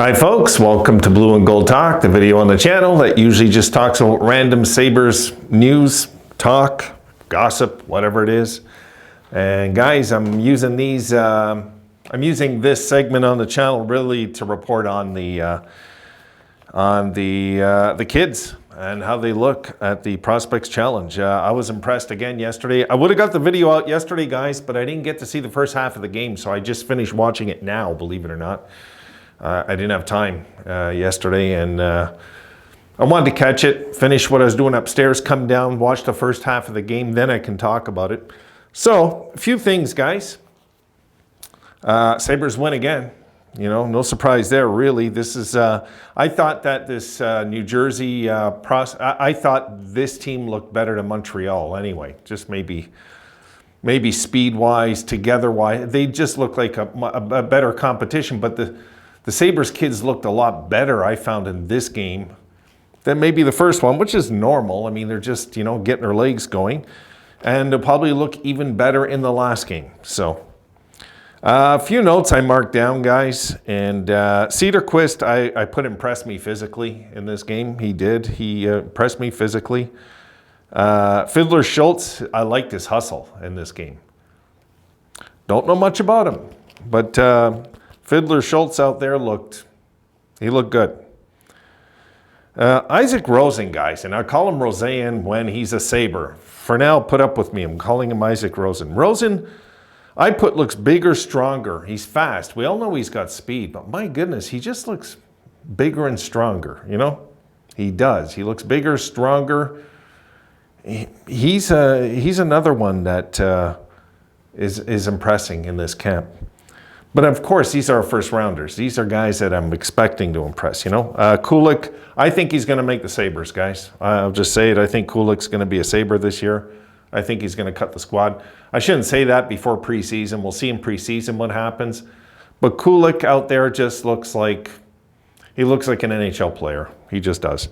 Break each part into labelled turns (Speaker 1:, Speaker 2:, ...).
Speaker 1: Hi folks, welcome to Blue and Gold Talk, the video on the channel that usually just talks about random Sabres news, talk, gossip, whatever it is. And guys, I'm using this segment on the channel really to report on the kids and how they look at the Prospects Challenge. I was impressed again yesterday. I would have got the video out yesterday, guys, but I didn't get to see the first half of the game, so I just finished watching it now, believe it or not. I didn't have time yesterday, and I wanted to catch it, finish what I was doing upstairs, come down, watch the first half of the game, then I can talk about it. So, a few things, guys. Sabres win again. You know, no surprise there, really. This is, I thought that this New Jersey, I thought this team looked better than Montreal anyway, just maybe speed-wise, together-wise. They just look like a better competition, but the Sabres kids looked a lot better, I found, in this game than maybe the first one, which is normal. I mean, they're just, you know, getting their legs going. And they'll probably look even better in the last game. So, a few notes I marked down, guys. And Cedarquist, I put impressed me physically in this game. He did. He impressed me physically. Fiddler Schultz, I liked his hustle in this game. Don't know much about him, but Fiddler Schultz out there looked good. Isaac Rosen, guys, and I call him Roseanne when he's a Sabre. For now, put up with me. I'm calling him Isaac Rosen. Rosen, I put looks bigger, stronger. He's fast. We all know he's got speed, but my goodness, he just looks bigger and stronger, you know? He does. He looks bigger, stronger. He's another one that is impressing in this camp. But of course, these are our first rounders. These are guys that I'm expecting to impress, you know. Kulik, I think he's going to make the Sabres, guys. I'll just say it. I think Kulik's going to be a Sabre this year. I think he's going to cut the squad. I shouldn't say that before preseason. We'll see in preseason what happens. But Kulik out there just looks like, he looks like an NHL player. He just does.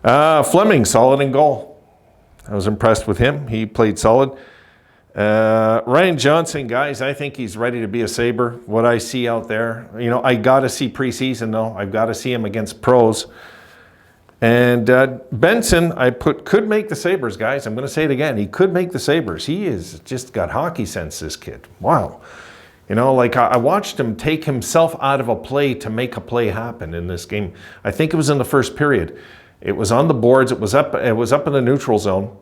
Speaker 1: Fleming, solid in goal. I was impressed with him. He played solid. Ryan Johnson, guys, I think he's ready to be a Sabre. What I see out there, you know, I got to see preseason, though. I've got to see him against pros. And Benson, I put, could make the Sabres, guys. I'm going to say it again. He could make the Sabres. He is just got hockey sense, this kid. Wow. You know, like I watched him take himself out of a play to make a play happen in this game. I think it was in the first period. It was on the boards. It was up in the neutral zone.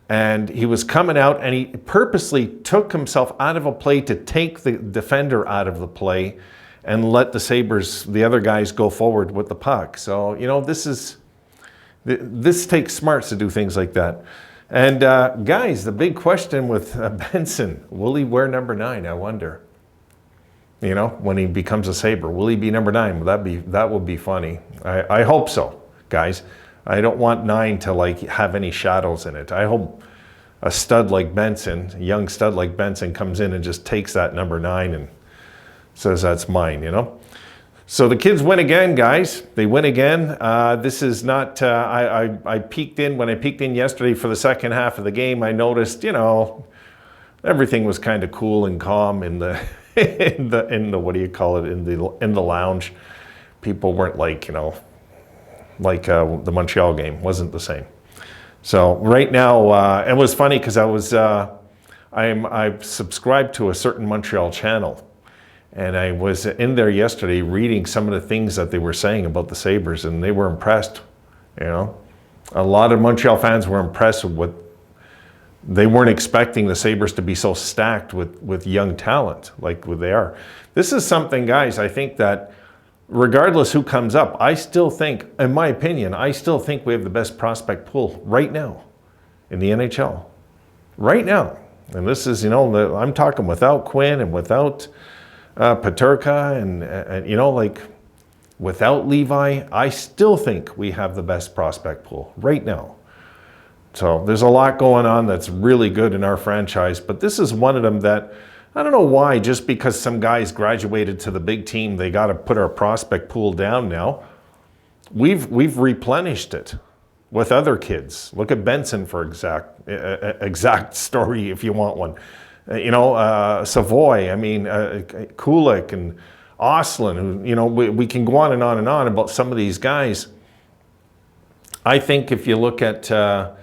Speaker 1: And he was coming out, and he purposely took himself out of a play to take the defender out of the play and let the Sabres, the other guys, go forward with the puck. So, you know, this takes smarts to do things like that. And guys, the big question with Benson, will he wear number 9, I wonder? You know, when he becomes a Sabre, will he be number 9? That would be funny. I hope so, guys. I don't want 9 to like have any shadows in it. I hope a stud like Benson, a young stud like Benson, comes in and just takes that number 9 and says that's mine, you know? So the kids win again, guys. They win again. This is not, I peeked in, when I peeked in yesterday for the second half of the game, I noticed, you know, everything was kind of cool and calm in the, in the, what do you call it, in the lounge. People weren't like, you know, like the Montreal game wasn't the same. So right now, it was funny because I've subscribed to a certain Montreal channel, and I was in there yesterday reading some of the things that they were saying about the Sabres, and they were impressed. You know, a lot of Montreal fans were impressed with what they weren't expecting the Sabres to be so stacked with young talent like they are. This is something, guys, I think that regardless who comes up, I still think, in my opinion, I still think we have the best prospect pool right now in the NHL. Right now. And this is, you know, I'm talking without Quinn and without Peterka and, you know, like without Levi, I still think we have the best prospect pool right now. So there's a lot going on that's really good in our franchise, but this is one of them that I don't know why, just because some guys graduated to the big team, they got to put our prospect pool down now. We've replenished it with other kids. Look at Benson for exact story if you want one. You know, Savoy, I mean, Kulik, and Ostlund, who, you know, we can go on and on about some of these guys. I think if you look at our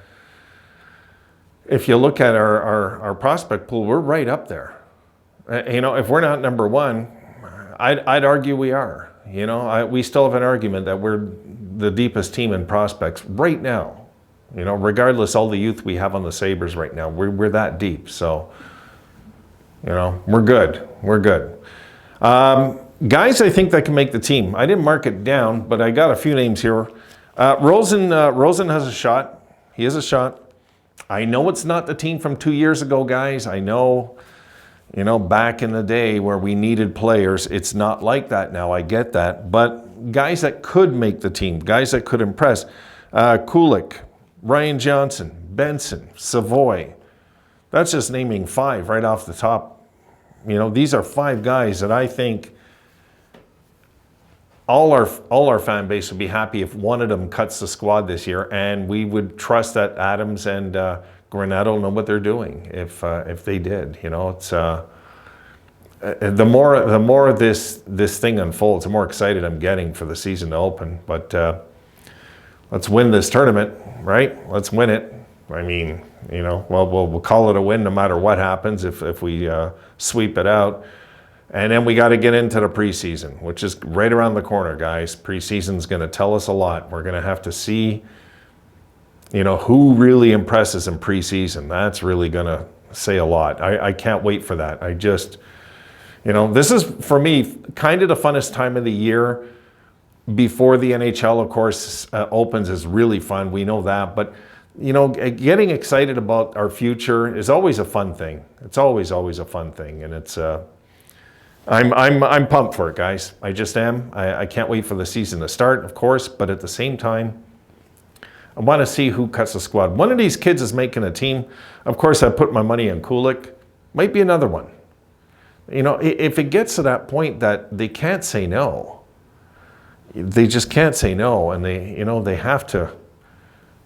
Speaker 1: prospect pool, we're right up there. You know, if we're not number one, I'd argue we are. You know, we still have an argument that we're the deepest team in prospects right now. You know, regardless all the youth we have on the Sabres right now, we're that deep. So, you know, we're good. We're good. Guys, I think that can make the team. I didn't mark it down, but I got a few names here. Rosen has a shot. He has a shot. I know it's not the team from 2 years ago, guys. I know, you know, back in the day where we needed players, it's not like that now. I get that. But guys that could make the team, guys that could impress. Kulik, Ryan Johnson, Benson, Savoy. That's just naming 5 right off the top. You know, these are 5 guys that I think all our fan base would be happy if one of them cuts the squad this year, and we would trust that Adams and Granato know what they're doing if they did. You know, it's the more this thing unfolds, the more excited I'm getting for the season to open. But let's win this tournament, right? Let's win it. I mean, you know, well, we'll call it a win no matter what happens if we sweep it out. And then we got to get into the preseason, which is right around the corner, guys. Preseason's going to tell us a lot. We're going to have to see, you know, who really impresses in preseason. That's really going to say a lot. I can't wait for that. I just, you know, this is, for me, kind of the funnest time of the year. Before the NHL, of course, opens is really fun. We know that. But, you know, getting excited about our future is always a fun thing. It's always a fun thing. And it's... I'm pumped for it, guys. I just am. I can't wait for the season to start, of course, but at the same time, I want to see who cuts the squad. One of these kids is making a team. Of course, I put my money on Kulik. Might be another one. You know, if it gets to that point that they can't say no, they just can't say no, and they have to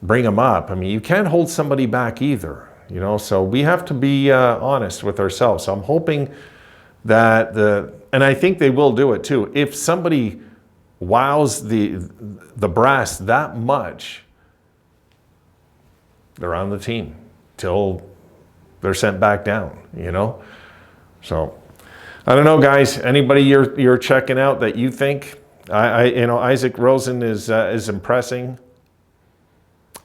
Speaker 1: bring them up. I mean, you can't hold somebody back either, you know, so we have to be honest with ourselves. So I'm hoping that and I think they will do it too. If somebody wows the brass that much, they're on the team till they're sent back down, you know? So I don't know, guys, anybody you're checking out that you think, you know, Isaac Rosen is impressing.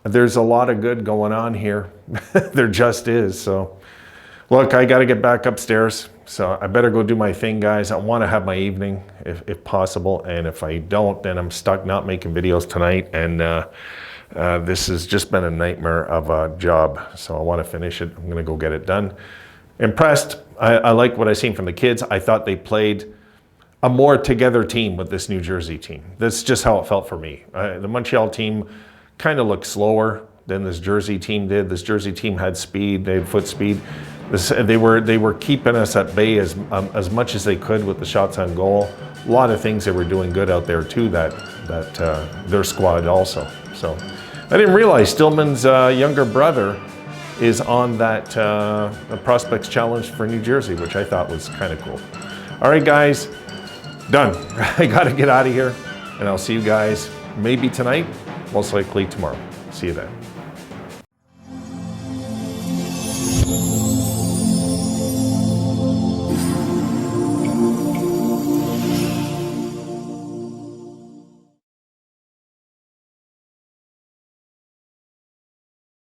Speaker 1: There's a lot of good going on here. There just is. So look, I got to get back upstairs. So I better go do my thing, guys. I want to have my evening if possible. And if I don't, then I'm stuck not making videos tonight. And this has just been a nightmare of a job. So I want to finish it. I'm going to go get it done. Impressed. I like what I've seen from the kids. I thought they played a more together team with this New Jersey team. That's just how it felt for me. The Montreal team kind of looked slower than this Jersey team did. This Jersey team had speed. They had foot speed. They were keeping us at bay as much as they could with the shots on goal. A lot of things they were doing good out there too. That their squad also. So I didn't realize Stillman's younger brother is on that Prospects Challenge for New Jersey, which I thought was kind of cool. All right, guys, done. I got to get out of here, and I'll see you guys maybe tonight, most likely tomorrow. See you then.